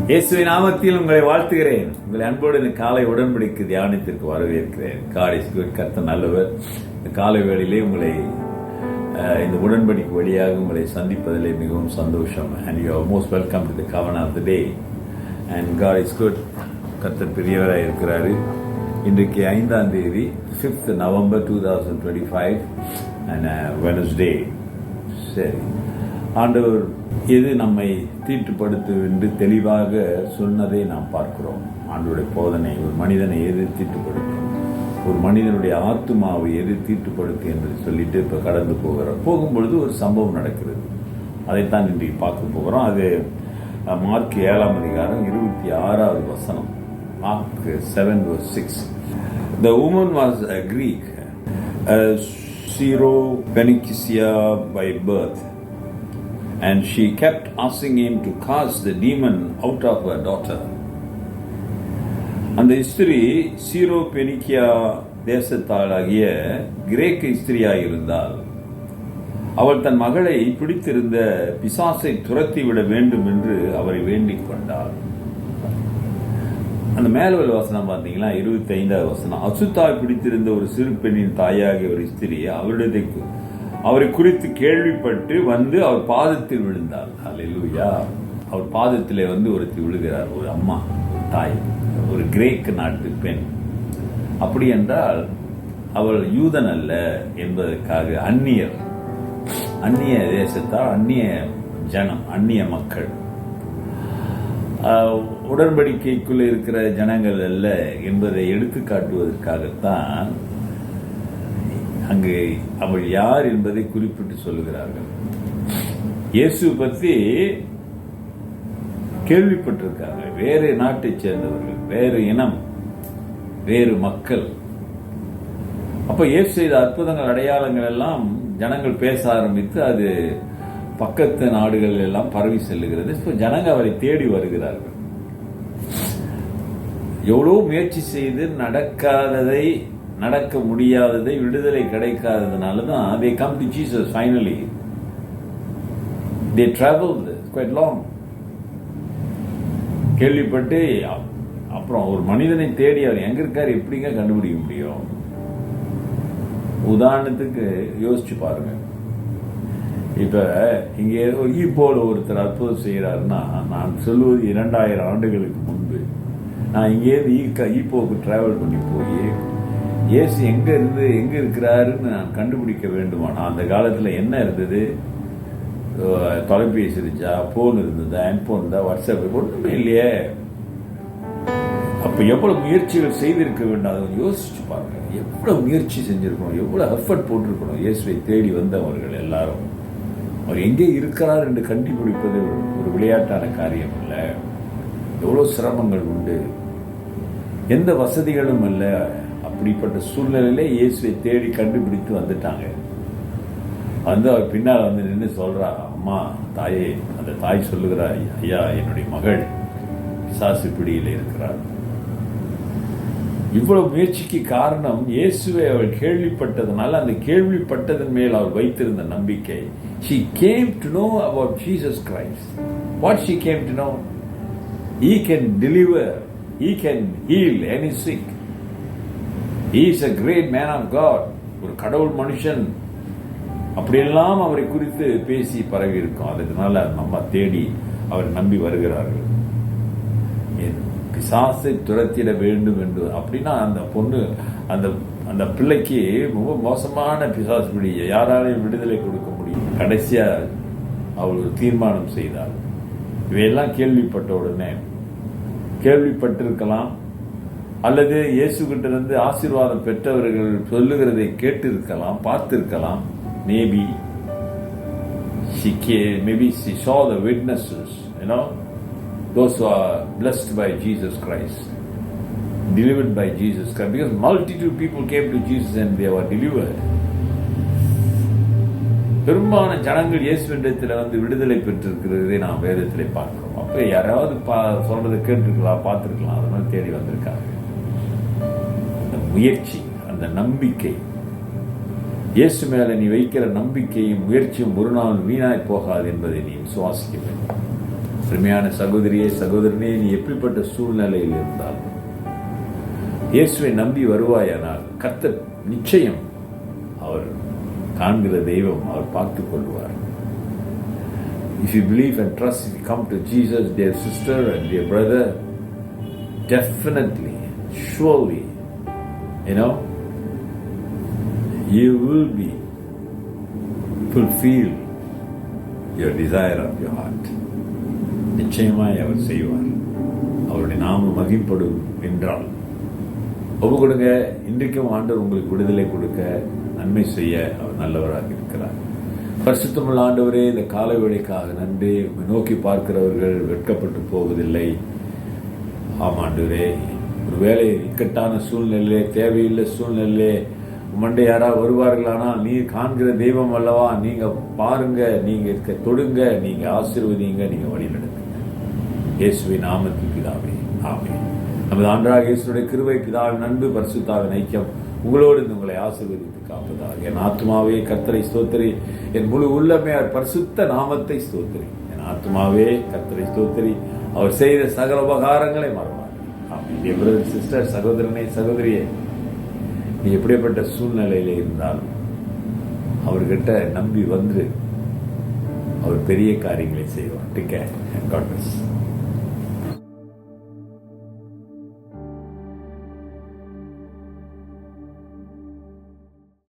இயேசுவின் நாமத்தில் உங்களை வாழ்த்துகிறேன். உங்களை அன்போடு இந்த காலை உடன்படிக்கை தியானத்திற்கு வரவேற்கிறேன். God is good. கர்த்தர் நல்லவர். இந்த காலை வேளையிலே உங்களை இந்த உடன்படிக்கை வழியாக உங்களை சந்திப்பதிலே மிகவும் சந்தோஷம். And you are most welcome to the governor of the day. And God is good. கர்த்தர் பெரியவராக இருக்கிறாரு. இன்றைக்கு 5ஆம் தேதி 5th November 2025 அண்ட் வெனஸ்டே. சரி, ஆண்டவர் எது நம்மை தீட்டுப்படுத்தும் என்று தெளிவாக சொன்னதை நாம் பார்க்கிறோம். ஆண்டவருடைய போதனை ஒரு மனிதனை எது தீட்டுப்படுத்தும், ஒரு மனிதனுடைய ஆத்துமாவை எது தீட்டுப்படுத்தும் என்று சொல்லிட்டு இப்போ கடந்து போகும்பொழுது ஒரு சம்பவம் நடக்கிறது. அதைத்தான் இன்றைக்கு பார்க்க போகிறோம். அது மார்க் 7ஆம் அதிகாரம் 26வது வசனம். Mark 7:6. The woman was a Greek, Syrophoenician by birth, and she kept asking him to cast the demon out of her daughter. அந்த ஸ்திரீ சீரோபெனிக்கியா தேசத்தாளாகிய கிரேக்க ஸ்திரியாயிருந்தாள். அவள் தன் மகளை பிடித்திருந்த பிசாசை துரத்திவிட வேண்டும் என்று அவரை வேண்டிக் கொண்டாள். அந்த மேல்வல் வசனம் பார்த்தீங்களா, 25வது வசனம். அசுத்தாய் பிடித்திருந்த ஒரு சிறு பெண்ணின் தாயாகிய ஒரு ஸ்திரீ அவரை குறித்து கேள்விப்பட்டு வந்து அவர் பாதத்தில் விழுந்தாள். அல்லேலூயா. அவர் பாதத்திலே வந்து ஒருத்தி விழுகிறார். ஒரு அம்மா, ஒரு தாய், ஒரு கிரேக்க நாட்டு பெண். அப்படி என்றால் அவள் யூதன் அல்ல என்பதற்காக அந்நிய தேசத்தால், அந்நிய ஜனம், அந்நிய மக்கள், உடன்படிக்கைக்குள்ள இருக்கிற ஜனங்கள் அல்ல என்பதை எடுத்து காட்டுவதற்காகத்தான் அங்கு அவள் யார் என்பதை குறிப்பிட்டு சொல்லுகிறார்கள். இயேசு பற்றி கேள்விப்பட்டிருக்காங்க. வேறு நாட்டை சேர்ந்தவர்கள், வேறு இனம், வேறு மக்கள். அப்ப இயேசு செய்த அற்புதங்கள், அடையாளங்கள் எல்லாம் ஜனங்கள் பேச ஆரம்பித்து அது பக்கத்து நாடுகள் எல்லாம் பரவி செல்லுகிறது. இப்போ ஜனங்க அவரை தேடி வருகிறார்கள். எவ்வளோ முயற்சி செய்து நடக்க முடியாததை, விடுதலை கிடைக்காததுனால தான் they come to Jesus finally. They traveled quite long. கேள்விப்பட்டு அப்புறம் ஒரு மனிதனை தேடி அவர் எங்க இருக்காரு எப்படிங்க கண்டுபிடிக்க முடியும்? உதாரணத்துக்கு யோசிச்சு பாருங்க. இப்ப இங்கே ஈப்போல ஒருத்தர் அற்புதம் செய்யறாருன்னா, நான் சொல்லுவது 2000 ஆண்டுகளுக்கு முன்பு நான் இங்கேருந்து ஈப்போவுக்கு டிராவல் பண்ணி போய் இயேசு எங்க இருக்கிறாருன்னு நான் கண்டுபிடிக்க வேண்டுமானா, அந்த காலத்துல என்ன இருந்தது? தொலைபேசி இருந்துச்சா? போன் இருந்ததா? ஹேண்ட்போன் இருந்தா? வாட்ஸ்அப் ஒன்றுமே இல்லையே. அப்ப எவ்வளவு முயற்சிகள் செய்திருக்க வேண்டும், அதை யோசிச்சு பாருங்க. எவ்வளவு முயற்சி செஞ்சிருக்கணும், எவ்வளவு எஃபர்ட் போட்டிருக்கணும். இயேசுவை தேடி வந்தவர்கள் எல்லாரும் அவர் எங்கே இருக்கிறார் என்று கண்டுபிடிப்பது ஒரு விளையாட்டான காரியம் அல்ல. எவ்வளவு சிரமங்கள் உண்டு, எந்த வசதிகளும் அல்ல. அப்படிப்பட்ட சூழ்நிலையிலே இயேசுவை தேடி கண்டுபிடித்து வந்துட்டாங்க. வந்து அவர் பின்னால் வந்து நின்று சொல்றா, அம்மா, தாயே. அந்த தாய் சொல்லுகிறார், ஐயா, என்னுடைய மகள் பிசாசு பிடியில் இருக்கிறார். இவ்வளவு முயற்சிக்கு காரணம் இயேசுவை அவள் கேள்விப்பட்டதனால, அந்த கேள்விப்பட்டதன் மேல் அவர் வைத்திருந்த நம்பிக்கை. She came to know about Jesus Christ. What she came to know? He can deliver. He can heal any sick. He is a great man of God. ஒரு கடவுள் மனுஷன். அப்படியெல்லாம் அவரை குறித்து பேசி பரவி இருக்கும். அதனால நம்ம தேடி அவர் நம்பி வருகிறார்கள். பிசாசை துரத்திட வேண்டும் என்று. அப்படின்னா அந்த பொண்ணு, அந்த பிள்ளைக்கு ரொம்ப மோசமான பிசாசு பிடி, யாராலையும் விடுதலை கொடுக்க முடியும். கடைசியா அவள் ஒரு தீர்மானம் செய்தாள். இவையெல்லாம் கேள்விப்பட்ட உடனே, கேள்விப்பட்டிருக்கலாம் அல்லது இயேசு கிட்ட இருந்து ஆசீர்வாதம் பெற்றவர்கள் சொல்லுகிறதை கேட்டு இருக்கலாம், பார்த்திருக்கலாம். maybe she saw the witnesses, those who are blessed by Jesus Christ, delivered by Jesus Christ, because multitude people came to Jesus and they were delivered. பெரும்பாலான ஜனங்கள் இயேசுவிடத்தில் வந்து விடுதலை பெற்றிருக்கிறதை நாம் வேதத்திலே பார்க்கிறோம். அப்ப யாராவது சொல்றதை கேட்டிருக்கலாம், பார்த்திருக்கலாம், அதனால தேடி வந்திருக்காங்க. அந்த முயற்சி, அந்த நம்பிக்கை, இயேசு மேல நீ வைக்கிற நம்பிக்கையும் முயற்சியும் ஒரு நாள் வீணாய் போகாது என்பதை நீ விசுவாசிக்க வேண்டும். அருமையான சகோதரியே, சகோதரனே, நீ எப்படிப்பட்ட சூழ்நிலையில் இருந்தாலும் இயேசுவை நம்பி வருவாயானால் கர்த்தர் நிச்சயம் அவர் காண்கிற தெய்வம் அவர் பார்த்துக் கொள்வார். If you believe and trust, if you come to Jesus, dear sister and dear brother, definitely, surely, you will be fulfill your desire of your heart. நிச்சயமாய் அவர் செய்வார். அவருடைய நாமம் மகிமைப்படும் என்றால் ஒப்பு கொடுங்க. இன்றைக்கும் ஆண்டவர் உங்களுக்கு விடுதலை கொடுக்க, நன்மை செய்ய அவர் நல்லவராக இருக்கிறார். பரிசுத்தமுள்ள ஆண்டவரே, இந்த காலை வேளைக்காக நன்றி. நோக்கி பார்க்கிறவர்கள் வெட்கப்பட்டு போவதில்லை. ஆமாண்டவரே, ஒரு வேலை இக்கட்டான சூழ்நிலையிலே, தேவையில்லை சூழ்நிலையிலே மண்டே யாராவது வருவார்களானால் நீ காண்கிற தெய்வம் அல்லவா, நீங்க பாருங்க, நீங்க தொடுங்க, நீங்க ஆசீர்வதிங்க, நீங்க வழி நடத்துங்க. இயேசுவின் நாமத்தில் பிதாவே, ஆமென். நமது ஆண்டவராகிய இயேசுவுடைய கிருபை, பிதாவின் அன்பு, பரிசுத்தாவின் ஐக்கியம் உங்களோடு உங்களை ஆசீர்வதித்து காப்பதாக. என் ஆத்மாவே கர்த்தரை ஸ்தோத்திரி, என் முழு உள்ளமே அவர் பரிசுத்த நாமத்தை ஸ்தோத்திரி. என் ஆத்மாவே கர்த்தரை ஸ்தோத்திரி, அவர் செய்த சகல உபகாரங்களை மறவார். ஆமென். பிரதர், சிஸ்டர், சகோதரனே, சகோதரியே, நீ எப்படிப்பட்ட சூழ்நிலையில இருந்தாலும் அவர்கிட்ட நம்பி வந்து அவர் பெரிய காரியங்களை செய்வார். Take care. God bless.